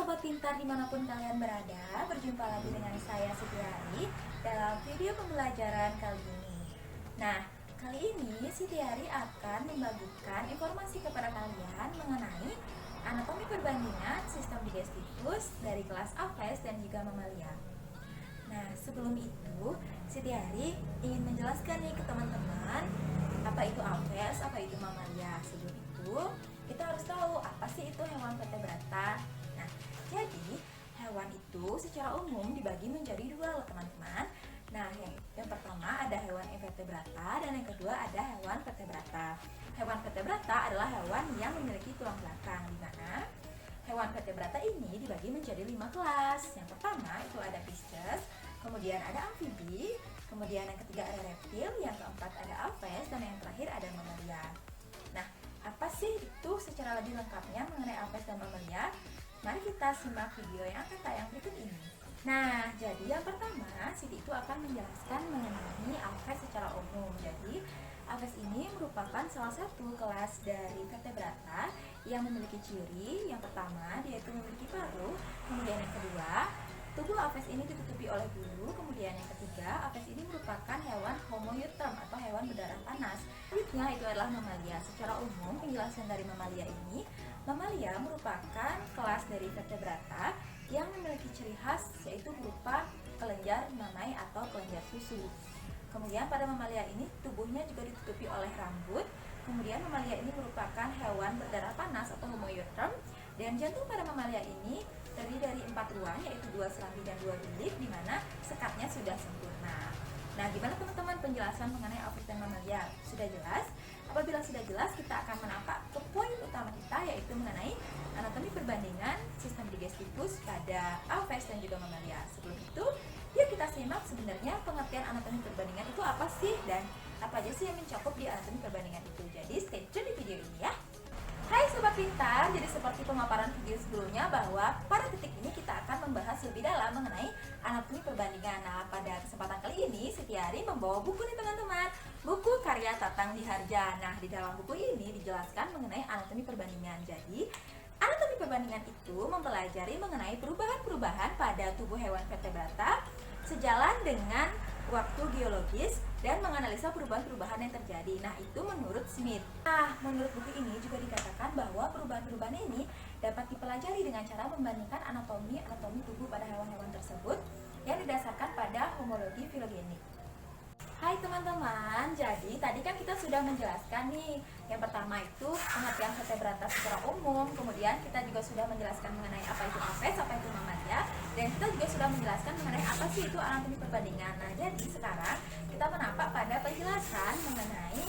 Sobat Pintar dimanapun kalian berada, berjumpa lagi dengan saya Sitiari dalam video pembelajaran kali ini. Nah, kali ini Sitiari akan membagikan informasi kepada kalian mengenai anatomi perbandingan sistem digestifus dari kelas Aves dan juga mamalia. Nah, sebelum itu Sitiari ingin menjelaskan nih ke teman-teman apa itu Aves, apa itu mamalia. Sebelum itu kita harus tahu apa sih itu hewan vertebrata. Nah, jadi hewan itu secara umum dibagi menjadi dua loh teman-teman. Nah, yang pertama ada hewan invertebrata dan yang kedua ada hewan vertebrata. Hewan vertebrata adalah hewan yang memiliki tulang belakang, di mana hewan vertebrata ini dibagi menjadi 5 kelas. Yang pertama itu ada Pisces, kemudian ada amfibi, kemudian yang ketiga ada reptil, yang keempat ada aves, dan yang terakhir ada mamalia. Nah, apa sih itu secara lebih lengkapnya mengenai aves dan mamalia? Mari kita simak video yang akan tayang berikut ini. Nah, jadi yang pertama, Siti itu akan menjelaskan mengenai aves secara umum. Jadi, aves ini merupakan salah satu kelas dari vertebrata yang memiliki ciri. Yang pertama, dia itu memiliki paruh. Kemudian yang kedua, tubuh aves ini ditutupi oleh bulu. Kemudian yang ketiga, aves ini merupakan hewan homoeutrum atau hewan berdarah panas. Selanjutnya itu adalah mamalia. Secara umum, penjelasan dari mamalia ini, mamalia merupakan kelas dari vertebrata yang memiliki ciri khas yaitu berupa kelenjar mamai atau kelenjar susu. Kemudian pada mamalia ini tubuhnya juga ditutupi oleh rambut. Kemudian mamalia ini merupakan hewan berdarah panas atau homoeutrum, dan jantung pada mamalia ini terdiri dari 4 ruang yaitu 2 serambi dan 2 bilik, di mana sekatnya sudah sempurna. Nah, gimana teman-teman penjelasan mengenai aves dan mamalia? Sudah jelas? Apabila sudah jelas, kita akan menangkap ke poin utama kita, yaitu mengenai anatomi perbandingan sistem digestifus pada aves dan juga mamalia. Sebelum itu, yuk kita simak sebenarnya pengertian anatomi perbandingan itu apa sih dan apa aja sih yang mencakup di anatomi perbandingan itu. Jadi stay tune di video ini ya. Hai Sobat Pintar, jadi seperti pemaparan video sebelumnya bahwa pada titik ini kita akan membahas lebih dalam mengenai anatomi perbandingan. Nah, pada kesempatan kali ini Sitiari membawa buku nih teman-teman, buku karya Tatang Diharja. Nah, di dalam buku ini dijelaskan mengenai anatomi perbandingan. Jadi, anatomi perbandingan itu mempelajari mengenai perubahan-perubahan pada tubuh hewan vertebrata sejalan dengan waktu geologis dan menganalisa perubahan-perubahan yang terjadi. Nah, itu menurut Smith. Nah, menurut buku ini juga dikatakan bahwa perubahan-perubahan ini dapat dipelajari dengan cara membandingkan anatomi tubuh pada hewan-hewan tersebut yang didasarkan pada homologi filogenik. Hai teman-teman, jadi tadi kan kita sudah menjelaskan nih. Yang pertama itu pengertian vertebrata secara umum, kemudian kita juga sudah menjelaskan mengenai apa itu aves, apa itu mamalia, dan kita juga sudah menjelaskan mengenai apa sih itu anatomi perbandingan. Nah, jadi sekarang kita menampak pada penjelasan mengenai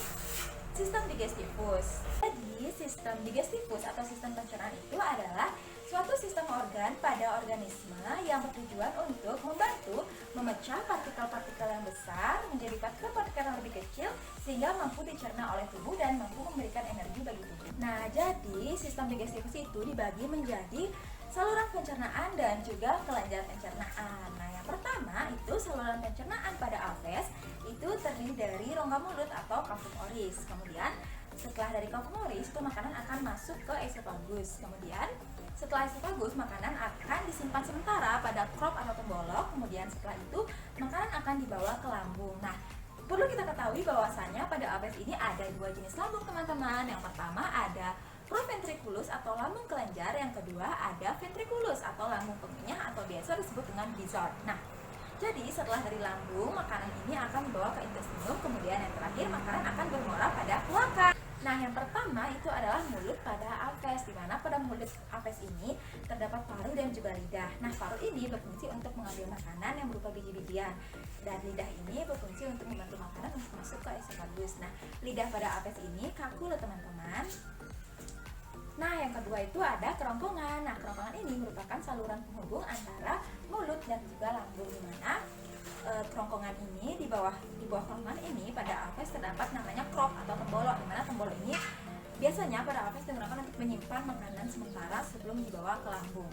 sistem digestifus. Jadi, sistem digestifus atau sistem pencernaan itu adalah suatu sistem organ pada organisme yang bertujuan untuk membantu memecah partikel-partikel yang besar menjadi partikel-partikel yang lebih kecil sehingga mampu dicerna oleh tubuh dan mampu memberikan energi bagi tubuh. Nah, jadi sistem digestifus itu dibagi menjadi saluran pencernaan dan juga kelenjar pencernaan. Nah, yang pertama itu saluran pencernaan pada aves itu terdiri dari rongga mulut atau cavum oris. Kemudian setelah dari cavum oris itu makanan akan masuk ke esofagus. Kemudian setelah esofagus makanan akan disimpan sementara pada crop atau tembolok. Kemudian setelah itu makanan akan dibawa ke lambung. Nah, perlu kita ketahui bahwasannya pada aves ini ada 2 jenis lambung teman-teman. Yang pertama ada proventriculus atau lambung kelenjar, yang kedua ada ventriculus atau lambung pengunyah atau biasa disebut dengan gizzard. Nah, jadi setelah dari lambung makanan ini akan dibawa ke intestinum, kemudian yang terakhir makanan akan bermuara pada kloaka. Nah, yang pertama itu adalah mulut pada aves, di mana pada mulut aves ini terdapat paruh dan juga lidah. Nah, paruh ini berfungsi untuk mengambil makanan yang berupa biji-bijian, dan lidah ini berfungsi untuk membantu makanan untuk masuk ke esofagus. Nah, lidah pada aves ini kaku loh teman-teman. Nah, yang kedua itu ada kerongkongan. Nah, kerongkongan ini merupakan saluran penghubung antara mulut dan juga lambung, di mana kerongkongan ini di bawah kerongkongan ini pada aves terdapat namanya crop atau tembolok, di mana tembolok ini biasanya pada aves digunakan untuk menyimpan makanan sementara sebelum dibawa ke lambung.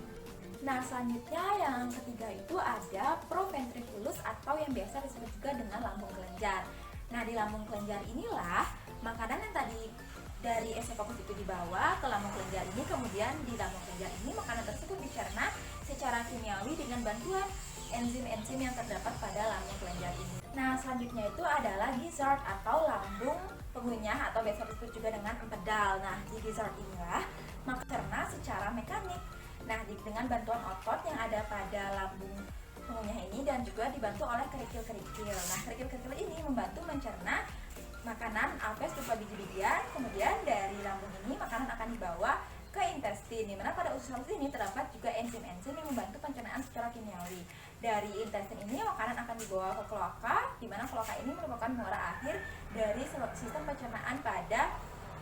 Nah, selanjutnya yang ketiga itu ada proventriculus atau yang biasa disebut juga dengan lambung kelenjar. Nah, di lambung kelenjar inilah makanan yang tadi dari esofagus itu dibawa ke lambung kelenjar ini, kemudian di lambung kelenjar ini makanan tersebut dicerna secara kimiawi dengan bantuan enzim-enzim yang terdapat pada lambung kelenjar ini. Nah, selanjutnya itu adalah gizzard atau lambung pengunyah atau biasa disebut juga dengan empedal. Nah, di gizzard inilah maka cerna secara mekanik. Nah, dengan bantuan otot yang ada pada lambung pengunyah ini dan juga dibantu oleh kerikil-kerikil. Nah, kerikil-kerikil ini membantu mencerna makanan apes berupa biji-bijian. Kemudian dari lambung ini makanan akan dibawa ke intestin, di mana pada usus halus ini terdapat juga enzim-enzim yang membantu pencernaan secara kimiawi. Dari intestin ini makanan akan dibawa ke kloaka, di mana kloaka ini merupakan muara akhir dari sistem pencernaan pada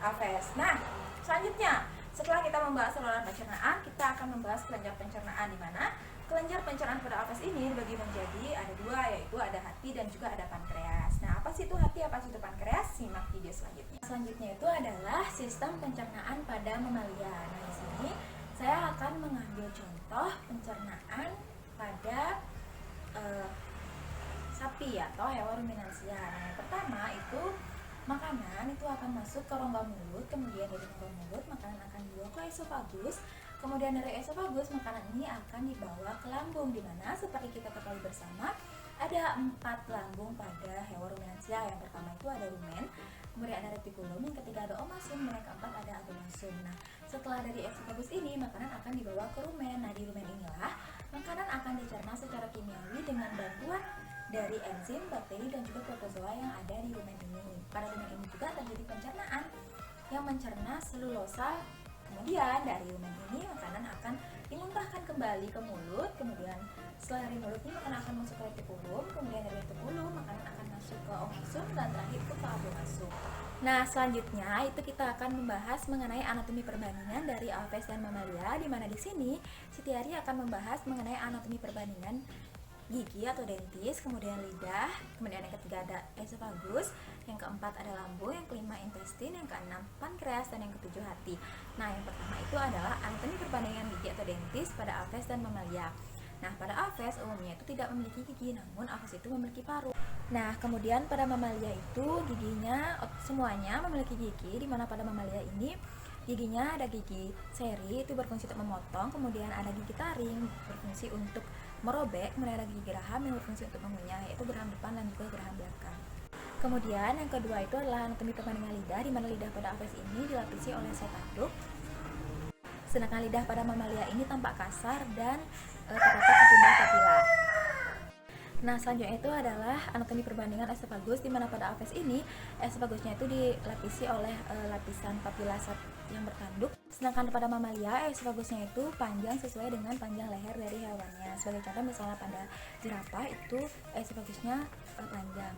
apes. Nah, selanjutnya setelah kita membahas saluran pencernaan, kita akan membahas kelenjar pencernaan, di mana kelenjar pencernaan pada apes ini dibagi menjadi ada dua, yaitu ada hati dan juga ada pankreas. Nah, apa sih itu hati, apa sih itu pankreas? Simak video selanjutnya. Selanjutnya itu adalah sistem pencernaan pada mamalia. Nah, di sini saya akan mengambil contoh pencernaan pada sapi atau hewan ruminansia. Nah, yang pertama itu makanan itu akan masuk ke rongga mulut, kemudian dari rongga mulut makanan akan dibawa ke esofagus. Kemudian dari esofagus makanan ini akan dibawa ke lambung, di mana seperti kita ketahui bersama ada 4 lambung pada hewan ruminansia. Yang pertama itu ada rumen, kemudian ada retikulum, yang ketiga ada omasum, dan yang keempat ada abomasum. Nah, setelah dari esofagus ini makanan akan dibawa ke rumen. Nah, di rumen inilah makanan akan dicerna secara kimiawi dengan bantuan dari enzim, bakteri, dan juga protozoa yang ada di rumen ini. Pada rumen ini juga terjadi pencernaan yang mencerna selulosa. Kemudian dari rumen ini makanan akan dimuntahkan kembali ke mulut. Kemudian setelah dari mulut ini makanan akan masuk ke retikulum. Kemudian dari retikulum makanan akan masuk ke omasum dan terakhir itu ke abomasum. Nah, selanjutnya itu kita akan membahas mengenai anatomi perbandingan dari apes dan mamalia, di mana di sini Sitiari akan membahas mengenai anatomi perbandingan gigi atau dentis, kemudian lidah, kemudian yang ketiga ada esofagus, yang keempat ada lambung, yang kelima intestin, yang keenam pankreas, dan yang ketujuh hati. Nah, yang pertama itu adalah anatomi perbandingan gigi atau dentis pada apes dan mamalia. Nah, pada apes umumnya itu tidak memiliki gigi, namun apes itu memiliki paruh. Nah, kemudian pada mamalia itu giginya semuanya memiliki gigi, di mana pada mamalia ini giginya ada gigi seri itu berfungsi untuk memotong, kemudian ada gigi taring berfungsi untuk merobek, kemudian ada gigi geraham yang berfungsi untuk mengunyah, yaitu geraham depan dan juga geraham belakang. Kemudian yang kedua itu adalah anatomi perbandingan lidah, di mana lidah pada apes ini dilapisi oleh setaduk, sedangkan lidah pada mamalia ini tampak kasar dan terdapat sejumlah papila. Nah, selanjutnya itu adalah anatomi perbandingan esofagus, di mana pada apes ini esofagusnya itu dilapisi oleh lapisan papila yang bertanduk, sedangkan pada mamalia esofagusnya itu panjang sesuai dengan panjang leher dari hewannya. Sebagai contoh misalnya pada jerapah itu esofagusnya panjang.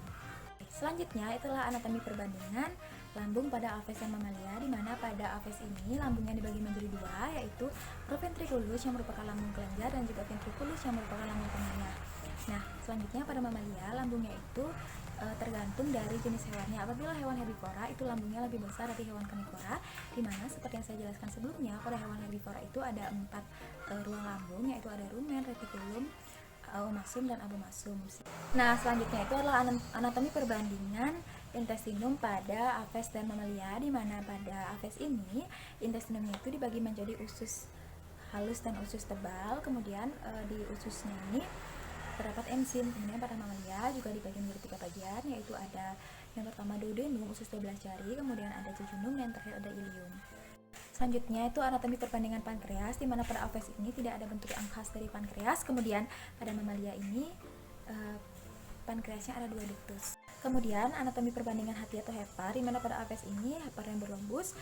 Selanjutnya itulah anatomi perbandingan lambung pada apes dan mamalia, di mana pada apes ini lambungnya dibagi menjadi dua, yaitu proventriculus yang merupakan lambung kelenjar dan juga ventriculus yang merupakan lambung pengunyah. Nah, selanjutnya pada mamalia lambungnya itu tergantung dari jenis hewannya. Apabila hewan herbivora itu lambungnya lebih besar dari hewan karnivora, di mana seperti yang saya jelaskan sebelumnya, pada hewan herbivora itu ada 4 ruang lambung, yaitu ada rumen, retikulum, omasum, dan abomasum. Nah, selanjutnya itu adalah anatomi perbandingan intestinum pada apes dan mamalia, di mana pada apes ini intestinumnya itu dibagi menjadi usus halus dan usus tebal. Kemudian di ususnya ini terdapat enzim. Kemudian pada mamalia juga dibagi menjadi 3 bagian, yaitu ada yang pertama duodenum, usus 12 jari, kemudian ada jejunum, dan terakhir ada ilium. Selanjutnya itu anatomi perbandingan pankreas, di mana pada apes ini tidak ada bentuk yang khas dari pankreas. Kemudian pada mamalia ini pankreasnya ada 2 ductus. Kemudian anatomi perbandingan hati atau hepar, di mana pada apes ini hepar yang berlobus,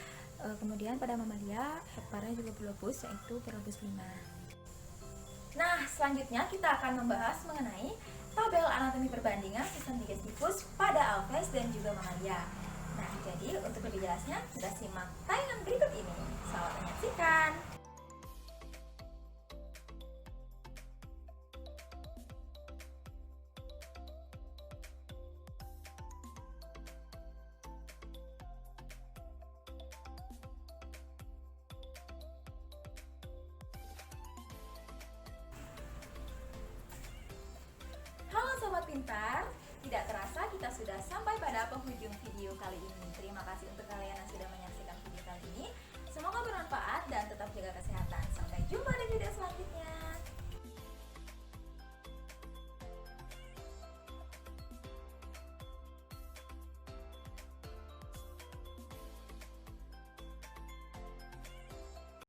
kemudian pada mamalia heparnya juga berlobus, yaitu berlobus 5. Nah, selanjutnya kita akan membahas mengenai tabel anatomi perbandingan sistem digestifus pada apes dan juga mamalia. Nah, jadi untuk lebih jelasnya, kita simak tayangan berikut ini. Selamat menyaksikan. Sobat Pintar, tidak terasa kita sudah sampai pada penghujung video kali ini. Terima kasih untuk kalian yang sudah menyaksikan ini. Semoga bermanfaat dan tetap jaga kesehatan. Sampai jumpa di video selanjutnya.